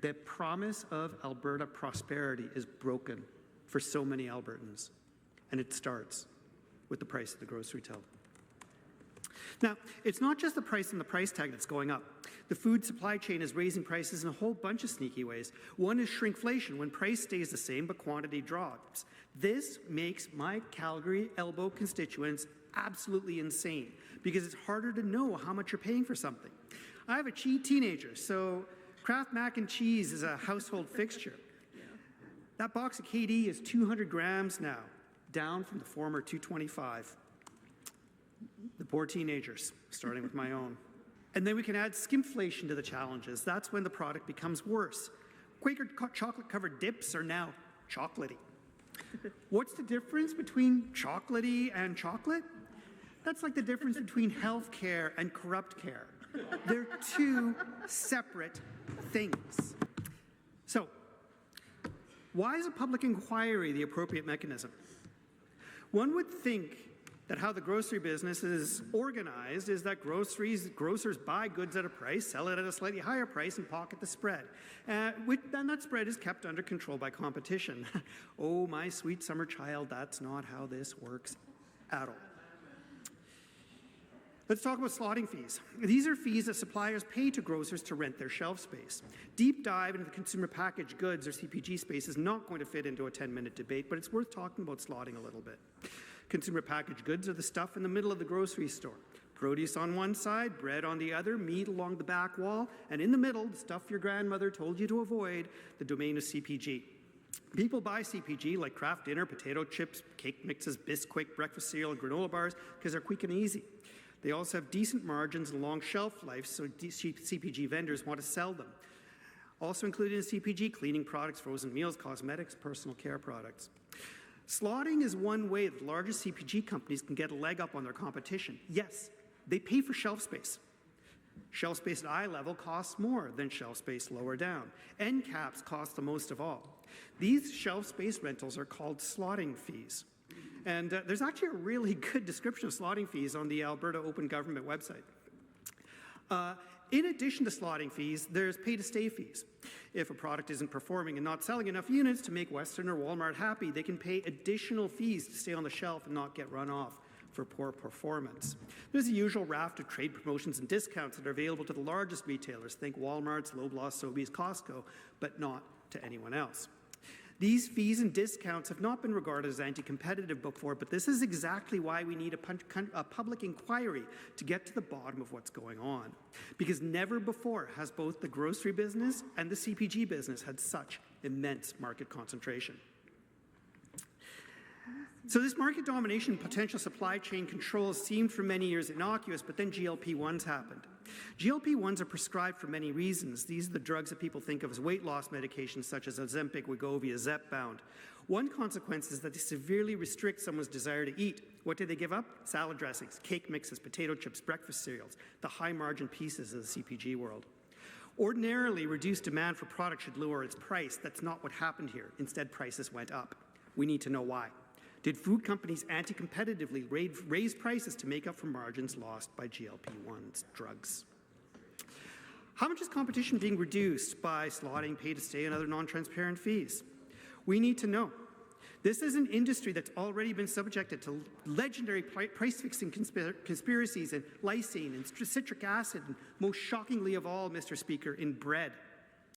The promise of Alberta prosperity is broken for so many Albertans, and it starts with the price at the grocery till. Now, it's not just the price and the price tag that's going up. The food supply chain is raising prices in a whole bunch of sneaky ways. One is shrinkflation, when price stays the same but quantity drops. This makes my Calgary Elbow constituents absolutely insane because it's harder to know how much you're paying for something. I have a teenager, so Kraft mac and cheese is a household fixture. That box of KD is 200 grams now, down from the former 225. The poor teenagers, starting with my own. And then we can add skimflation to the challenges. That's when the product becomes worse. Quaker chocolate-covered dips are now chocolatey. What's the difference between chocolatey and chocolate? That's like the difference between health care and corrupt care. They're two separate things. So, why is a public inquiry the appropriate mechanism? One would think that how the grocery business is organized is that grocers buy goods at a price, sell it at a slightly higher price, and pocket the spread. And that spread is kept under control by competition. Oh, my sweet summer child, that's not how this works at all. Let's talk about slotting fees. These are fees that suppliers pay to grocers to rent their shelf space. Deep dive into the consumer packaged goods or CPG space is not going to fit into a 10-minute debate, but it's worth talking about slotting a little bit. Consumer packaged goods are the stuff in the middle of the grocery store. Produce on one side, bread on the other, meat along the back wall, and in the middle, the stuff your grandmother told you to avoid, the domain of CPG. People buy CPG like Kraft Dinner, potato chips, cake mixes, Bisquick, breakfast cereal, and granola bars because they're quick and easy. They also have decent margins and long shelf life, so CPG vendors want to sell them. Also included in CPG, cleaning products, frozen meals, cosmetics, personal care products. Slotting is one way that the largest CPG companies can get a leg up on their competition. Yes, they pay for shelf space. Shelf space at eye level costs more than shelf space lower down. End caps cost the most of all. These shelf space rentals are called slotting fees. And there's actually a really good description of slotting fees on the Alberta Open Government website. In addition to slotting fees, there's pay-to-stay fees. If a product isn't performing and not selling enough units to make Western or Walmart happy, they can pay additional fees to stay on the shelf and not get run off for poor performance. There's a usual raft of trade promotions and discounts that are available to the largest retailers. Think Walmart's, Loblaws, Sobeys, Costco, but not to anyone else. These fees and discounts have not been regarded as anti-competitive before, but this is exactly why we need a public inquiry to get to the bottom of what's going on. Because never before has both the grocery business and the CPG business had such immense market concentration. So this market domination potential supply chain control seemed for many years innocuous, but then GLP-1s happened. GLP-1s are prescribed for many reasons. These are the drugs that people think of as weight loss medications such as Ozempic, Wegovy, Zepbound. One consequence is that they severely restrict someone's desire to eat. What do they give up? Salad dressings, cake mixes, potato chips, breakfast cereals, the high-margin pieces of the CPG world. Ordinarily, reduced demand for product should lower its price. That's not what happened here. Instead, prices went up. We need to know why. Did food companies anti-competitively raise prices to make up for margins lost by GLP-1 drugs? How much is competition being reduced by slotting, pay-to-stay, and other non-transparent fees? We need to know. This is an industry that's already been subjected to legendary price-fixing conspiracies in lysine and citric acid, and most shockingly of all, Mr. Speaker, in bread.